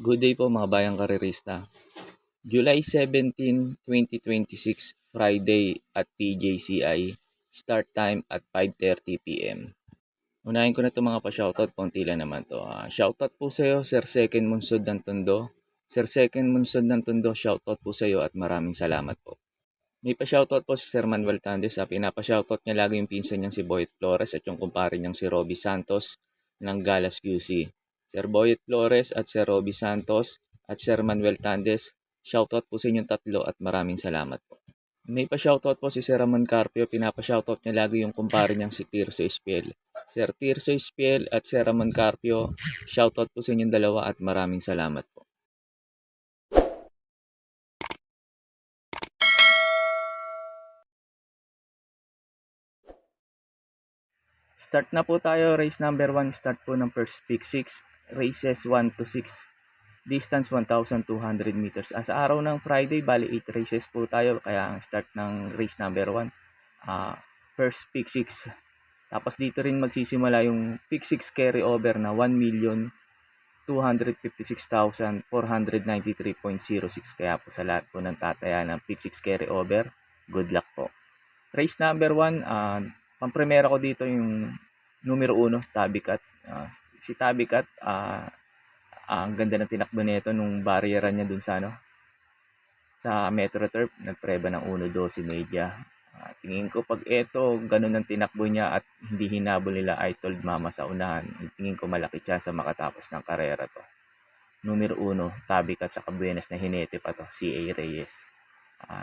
Good day po mga bayang karerista. July 17, 2026, Friday at PJCI. Start time at 5:30 p.m. Unahin ko na itong mga pa-shoutout, konti lang naman to. Shoutout po sa iyo, Sir Second Munsod ng Tondo. Sir Second Munsod ng Tondo, shoutout po sa iyo at maraming salamat po. May pa-shoutout po si Sir Manuel Tandes. Pinapa-shoutout niya lagi yung pinsan niyang si Boyet Flores at yung kumpare niyang si Robbie Santos ng Galas QC. Sir Boyet Flores at Sir Robbie Santos at Sir Manuel Tandes, shoutout po sa inyong tatlo at maraming salamat po. May pa-shoutout po si Sir Ramon Carpio. Pinapa-shoutout niya lagi yung kumpare niyang si Tirso Espiel. Sir Tirso Espiel at Sir Ramon Carpio, shoutout po sa inyong dalawa at maraming salamat po. Start na po tayo. Race number 1. Start po ng first pick 6. Races 1 to 6. Distance 1,200 meters. Sa araw ng Friday, bali 8 races po tayo. Kaya ang start ng race number 1, first pick 6. Tapos dito rin magsisimula yung pick 6 carry over na 1,256,493.06. Kaya po sa lahat po ng tataya ng pick 6 carry over, good luck po. Race number 1, pampremera ko dito yung numero 1, Tabicat. Si Tabicat, ang ganda ng tinakbo nito nung barriera niya dun sa sa Metro Turf, nagpreba ng 1.12 media. Tingin ko pag ito, ganun ang tinakbo niya at hindi hinabol nila I Told Mama sa unahan, tingin ko malaki chance makatapos ng karera to. Numero 1, Tabicat sa Buenas na hinete pa to, CA Reyes.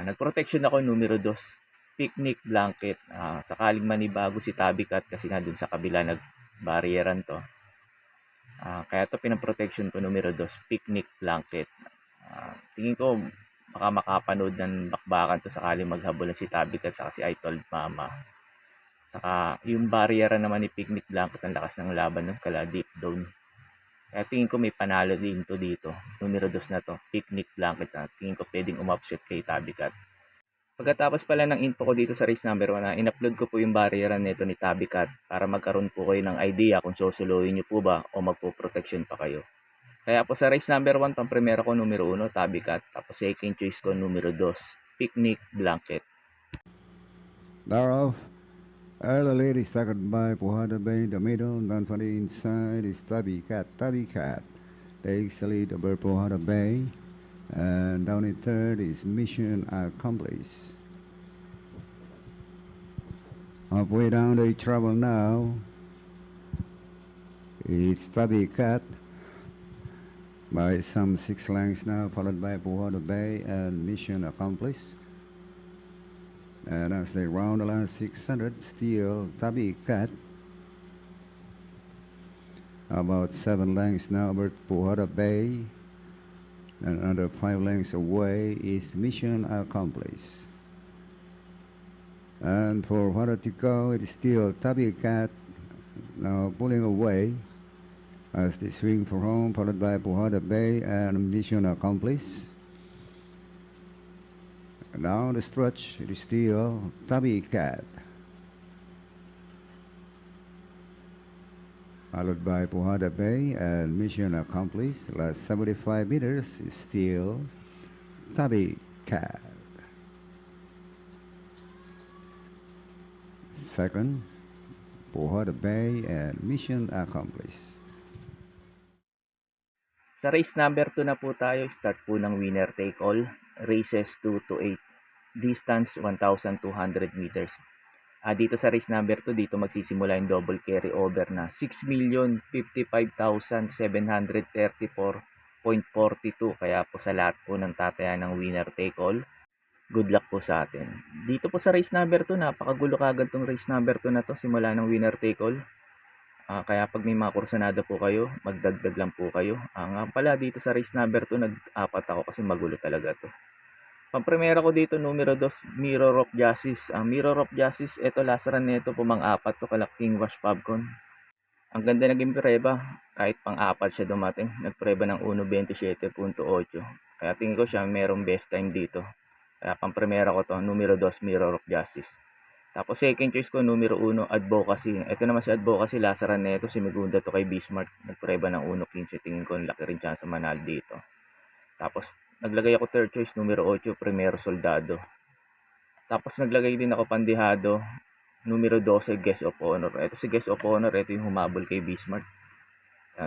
Nagprotection ako numero 2, Picnic Blanket. Sakaling manibago si Tabicat kasi na dun sa kabila nagbarrieran to. Kaya to pinaprotection ko numero 2, Picnic Blanket. Tingin ko baka makapanood ng bakbakan to sakaling maghabol si Tabicat sa si I Told Mama. Saka yung barriera naman ni Picnic Blanket, ang lakas ng laban ng kala deep down. Kaya tingin ko may panalo din to dito. Numero 2 na to, Picnic Blanket. Tingin ko pwedeng umupset kay Tabicat. Pagkatapos pala ng info ko dito sa race number 1, in-upload ko po yung barriera nito ni Tabicat para magkaroon po kayo ng idea kung susuluhin nyo po ba o magpo-protection pa kayo. Kaya po sa race number 1, pang-primera ko numero 1, Tabicat. Tapos second choice ko numero 2, Picnic Blanket. Thereof, early lady second by Puhada Bay, the middle, then for the inside is Tabicat. Tabicat takes the lead over Puhada Bay, and down in third is Mission Accomplished. Halfway down they travel now. It's Tabicat by some 6 lengths now, followed by Puhada Bay and Mission Accomplished. And as they round the last 600, still Tabicat. About 7 lengths now over Puhada Bay. And another 5 lengths away is Mission Accomplished. And for Wada to go, it is still Tabicat now pulling away as they swing for home, followed by Puhada Bay and Mission Accomplished. Down the stretch, it is still Tabicat, followed by Puhada Bay and Mission Accomplished. Last 75 meters is still Tabicat. Second, Puhada Bay and Mission Accomplished. Sa race number 2 na po tayo, start po ng winner take all, races 2 to 8, distance 1,200 meters. Dito sa race number 2, dito magsisimula yung double carry over na 6,055,734.42. Kaya po sa lahat po ng tataya ng winner take all, good luck po sa atin. Dito po sa race number 2, napakagulo kagad tong race number 2 na to, simula ng winner take all. Kaya pag may mga kursunada po kayo, magdagdag lang po kayo. Nga pala dito sa race number 2, nag-apat ako kasi magulo talaga to. Pang-primera ko dito numero 2, Mirror of Justice. Ang Mirror of Justice, ito last run nito pumang-apat to kala King Wash Pubcon. Ang ganda naging preba, kahit pang-apat siya dumating. Nagpreba ng 1.27.8. Kaya tingin ko siya merong best time dito. Kaya pang-primera ko to, numero 2, Mirror of Justice. Tapos second choice ko numero 1, Advocacy. Ito naman si Advocacy, lasaran na ito, simegunda to kay Bismarck. Nagpreba ng 1.15, tingin ko ang laki rin chance manalo dito. Tapos naglagay ako third choice, numero 8, Primero Soldado. Tapos naglagay din ako pandihado, numero 12, Guest of Honor. Ito si Guest of Honor, ito yung humabol kay Bismarck.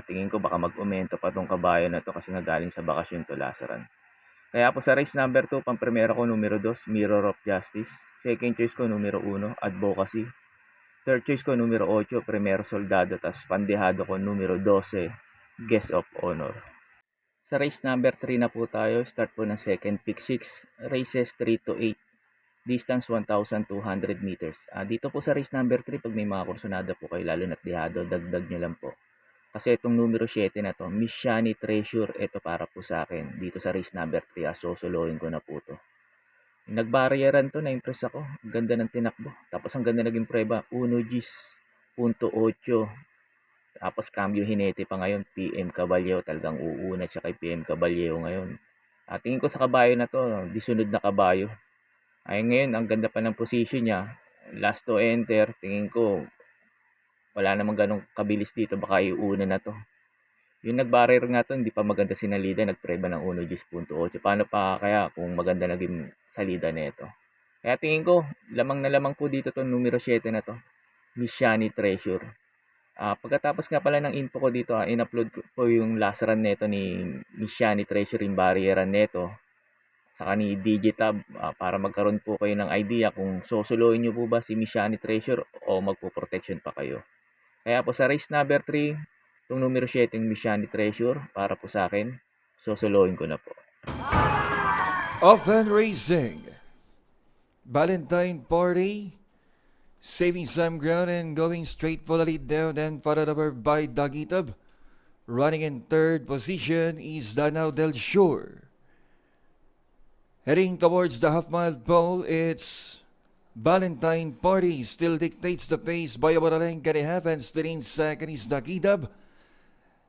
Tingin ko baka mag-umento pa tong kabayo na to kasi nagaling sa bakasyon to, lasaran. Kaya po sa race number 2, pamprimera ko numero 2, Mirror of Justice. Second choice ko numero 1, Advocacy. Third choice ko numero 8, Primero Soldado. Tapos pandehado ko numero 12, Guest of Honor. Sa race number 3 na po tayo, start po ng second pick 6, races 3 to 8, distance 1,200 meters. Dito po sa race number 3, pag may mga kursonada po kayo, lalo na't dehado, dagdag nyo lang po. Kasi itong numero 7 na to, Miss Shani Treasure, ito para po sa akin. Dito sa race number 3, susuluhin ko na po to. Nagbaryeran to, na-impress ako. Ganda ng tinakbo. Tapos ang ganda naging preba, 1.8. Tapos cambio Hinete pa ngayon, PM Caballero. Talagang uuna siya kay PM Caballero ngayon. Tingin ko sa kabayo na to, disunod na kabayo. Ngayon, ang ganda pa ng position niya. Last to enter, tingin ko, wala namang ganong kabilis dito, baka iuna na to. Yung nag-barrier nga to, hindi pa maganda sinalida, nagpreba ng 1.8. Paano pa kaya kung maganda naging salida na ito? Kaya tingin ko, lamang na lamang po dito to numero 7 na to, Miss Shani Treasure. Pagkatapos nga pala ng info ko dito, in-upload ko po yung last run neto ni Miss Shani Treasure, yung barrieran neto, saka ni Digitab, para magkaroon po kayo ng idea kung susuluhin nyo po ba si Miss Shani Treasure o magpo-protection pa kayo. Kaya po sa race number 3, itong numero 7, yung Miss Shani Treasure, para po sa akin, susuluhin ko na po. Open Racing. Valentine Party. Saving some ground and going straight for the lead down, then followed over by Dagitab. Running in third position is Danao Del Sur. Heading towards the half-mile pole, it's Valentine Party. Still dictates the pace by about a length and a half, and still in second is Dagitab.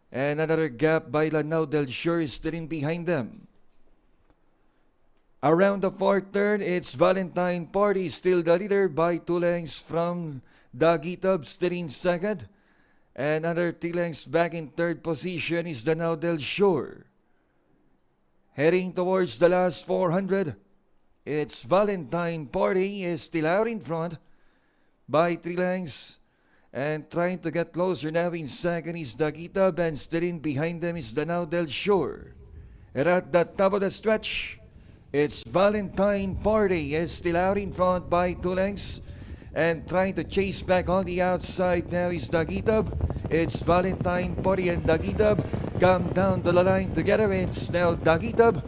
And another gap by Lanao Del Sur is still in behind them. Around the fourth turn, it's Valentine Party, still the leader by 2 lengths from Dagitab, still in second. And another 3 lengths back in third position is Danao Del Sur. Heading towards the last 400, it's Valentine Party is still out in front by 3 lengths. And trying to get closer now in second is Dagitab, and still in behind them is Danao Del Sur. And at the top of the stretch, it's Valentine Party is still out in front by 2 lengths. And trying to chase back on the outside now is Dagitab. It's Valentine Party and Dagitab come down to the line together. It's now Dagitab.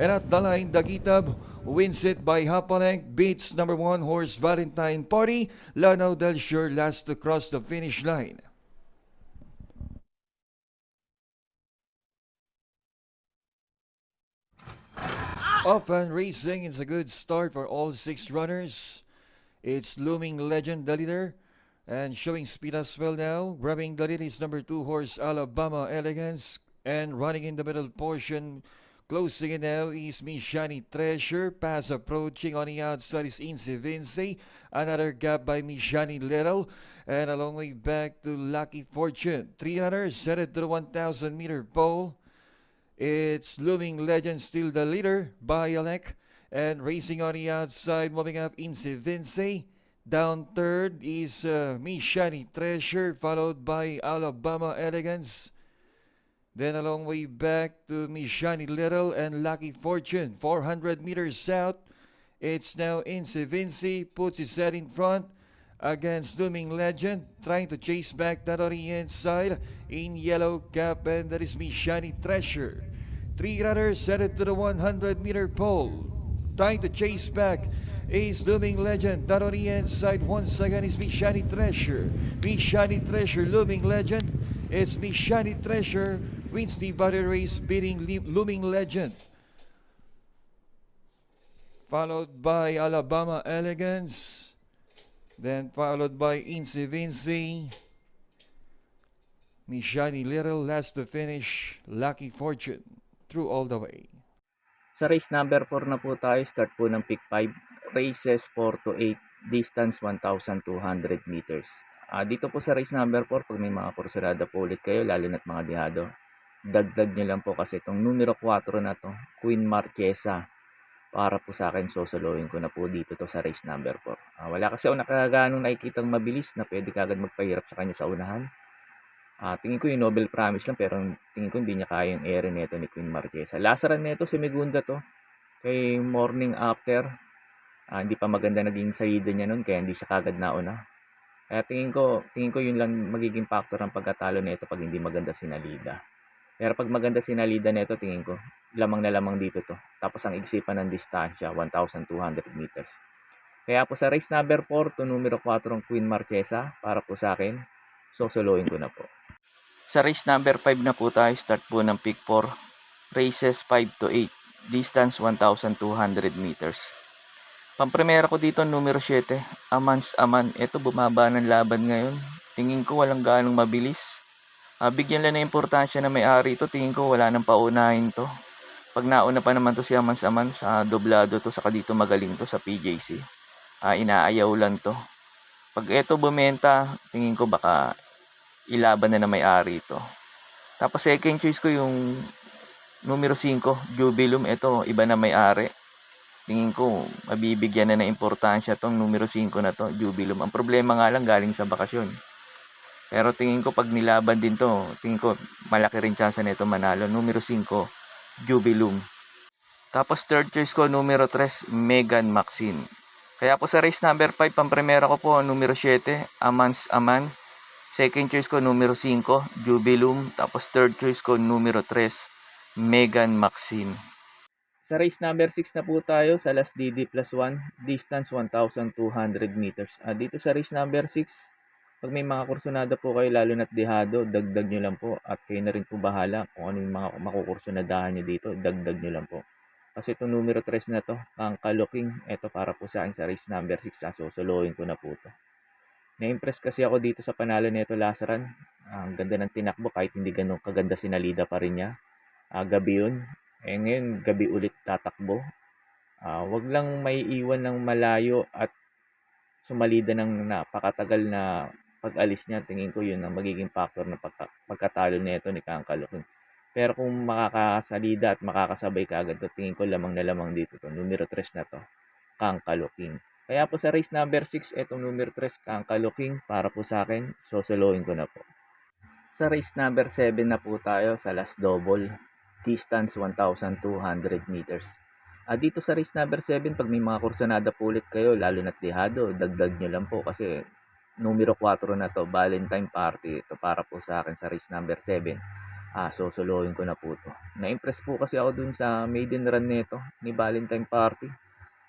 And at the line, Dagitab wins it by half a length, beats number 1 horse Valentine Party. Lanao Del Sur last to cross the finish line. Open Racing is a good start for all 6 runners. It's Looming Legend, the leader, and showing speed as well now. Grabbing the lead is number 2 horse Alabama Elegance, and running in the middle portion, closing in now is Miss Shani Treasure. Pass approaching on the outside is Incy Vinci. Another gap by Miss Shani Little, and a long way back to Lucky Fortune. 3 runners headed to the 1,000 meter pole. It's Looming Legend, still the leader by a length. And racing on the outside, moving up Incy Vinci. Down third is Miss Shani Treasure, followed by Alabama Elegance. Then a long way back to Miss Shani Little and Lucky Fortune. 400 meters out, it's now Incy Vinci, puts his head in front against Looming Legend, trying to chase back that on the inside in yellow cap, and that is Miss Shani Treasure. 3 runners headed to the 100 meter pole. Trying to chase back is Looming Legend. That on the inside once again is Miss Shani Treasure. Miss Shani Treasure, Looming Legend. It's Miss Shani Treasure wins the body race, beating Looming Legend. Followed by Alabama Elegance. Then followed by Incy Vinci. Miss Shani Little, last to finish, Lucky Fortune. Through all the way. Sa race number 4 na po tayo, start po ng pick 5, races 4 to 8, distance 1,200 meters. Dito po sa race number 4, pag may mga kursurada po ulit kayo, lalo na't mga dihado, dagdag nyo lang po kasi itong numero 4 na to, Queen Marquesa, para po sa akin, sosolohin ko na po dito to sa race number 4. Wala kasi ako nakagaanong nakikitang mabilis na pwede kagad magpahirap sa kanya sa unahan. Tingin ko yung Nobel Promise lang, pero tingin ko hindi niya kaya yung ere neto ni Queen Marquesa. Lasaran neto, Semigunda to. Kay Morning After, hindi pa maganda naging salida niya nun, kaya hindi siya kagad nauna. Kaya tingin ko yun lang magiging factor ng pagkatalo nito pag hindi maganda sinalida. Pero pag maganda sinalida nito, tingin ko lamang na lamang dito to. Tapos ang igsipan ng distansya, 1,200 meters. Kaya po sa race number 4 to numero 4 ang Queen Marquesa, para po sa akin, sosolohin ko na po. Sa race number 5 na po tayo, start po ng pick 4, races 5 to 8, distance 1,200 meters. Pampremera ko dito numero 7, Amans Aman. Ito bumaba ng laban ngayon. Tingin ko walang ganong mabilis. Bigyan lang na importansya na may-ari ito. Tingin ko wala nang paunahin to. Pag nauna pa naman to si Amans Aman, sa doblado to, saka dito magaling to sa PJC. Inaayaw lang to. Pag ito bumenta, tingin ko baka ilaban na may-ari ito. Tapos second choice ko yung numero 5, Jubilum. Ito, iba na may-ari. Tingin ko, mabibigyan na ng importansya tong numero 5 na to, Jubilum. Ang problema nga lang, galing sa bakasyon. Pero tingin ko, pag nilaban din to, tingin ko, malaki rin chance na ito manalo. Numero 5, Jubilum. Tapos third choice ko, numero 3, Megan Maxine. Kaya po sa race number 5, pampremera ko po, numero 7, Amans Aman. Second choice ko, numero 5, Jubilum. Tapos third choice ko, numero 3, Megan Maxine. Sa race number 6 na po tayo, sa Last DD plus 1, distance 1,200 meters. Dito sa race number 6, pag may mga kursunada po kayo, lalo na't dihado, dagdag nyo lang po. At kayo na rin po bahala kung ano yung mga makukursunadahan nyo dito, dagdag nyo lang po. Kasi itong numero 3 na to, ang Kaluking, ito para po sa akin sa race number 6, susuluhin ko na po to. Na-impress kasi ako dito sa panalo nito Lasaran. Ang ganda ng tinakbo kahit hindi ganun kaganda sinalida pa rin niya. Gabi yun. Ngayon, gabi ulit tatakbo. Wag lang may iwan ng malayo at sumalida ng napakatagal na pag-alis niya. Tingin ko yun ang magiging factor na pagkatalo nito ni Kang Kaluking. Pero kung makakasalida at makakasabay kaagad, tingin ko lamang na lamang dito to. Numero 3 na to, Kang Kaluking. Kaya po sa race number 6, itong numero 3, Kang Kaluking, para po sa akin, sosolohin ko na po. Sa race number 7 na po tayo, sa last double, distance 1,200 meters. Dito sa race number 7, pag may mga kursanada po ulit kayo, lalo na't dihado, dagdag nyo lang po kasi numero 4 na to, Valentine Party. Ito para po sa akin sa race number 7. Sosolohin ko na po to. Na-impress po kasi ako dun sa maiden run nito ni Valentine Party.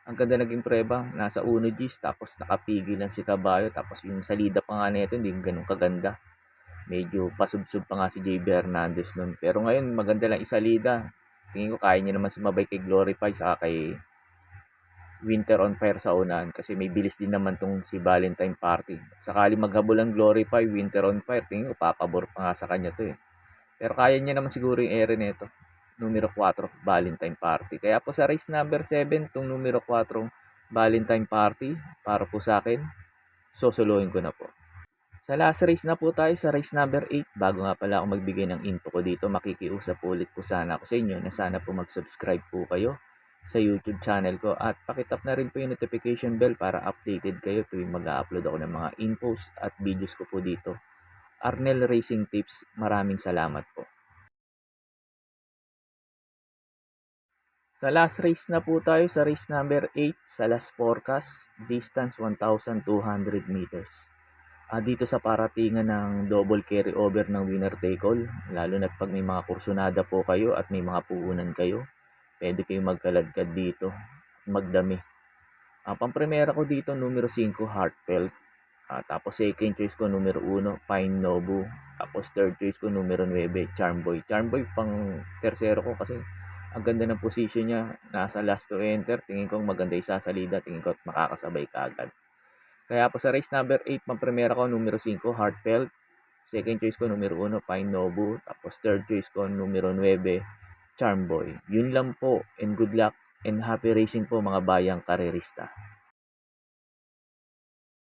Ang ganda naging preba, nasa 1 Gs, tapos nakapigil lang si Caballo, tapos yung salida pa nga nito, hindi ganun kaganda. Medyo pasubsob pa nga si JB Hernandez nun. Pero ngayon, maganda lang isalida. Tingin ko kaya niya naman sumabay kay Glorify, saka kay Winter on Fire sa unahan, kasi may bilis din naman tong si Valentine Party. Sakali maghabol ang Glorify, Winter on Fire, tingin ko papabor pa nga sa kanya to eh. Pero kaya niya naman siguro yung ere nito, numero 4, Valentine Party. Kaya po sa race number 7, itong numero 4, Valentine Party, para po sa akin, sosolohin ko na po. Sa last race na po tayo, sa race number 8, bago nga pala ako magbigay ng info ko dito, makikiusap po ulit po sana ako sa inyo na sana po mag-subscribe po kayo sa YouTube channel ko at pakitap na rin po yung notification bell para updated kayo tuwing mag-upload ako ng mga infos at videos ko po dito. Arnel Racing Tips, maraming salamat po. Sa last race na po tayo, sa race number 8, sa last forecast, distance 1,200 meters. Dito sa paratingan ng double carry over ng winner take all, lalo na pag may mga kursunada po kayo at may mga puhunan kayo, pwede kayo magkaladkad dito, magdami. Pampremera ko dito, numero 5, Heartfelt. Tapos second choice ko, numero 1, Pine Nobu. Tapos third choice ko, numero 9, Charmboy. Charmboy pang tersero ko kasi ang ganda ng position niya, nasa last to enter. Tingin ko maganda isasalida, tingin ko makakasabay kaagad. Kaya po sa race number 8, pampremera ko, numero 5, Heartfelt. Second choice ko, numero 1, Pine Nobu. Tapos third choice ko, numero 9, Charmboy. Yun lang po, and good luck and happy racing po mga bayang karerista.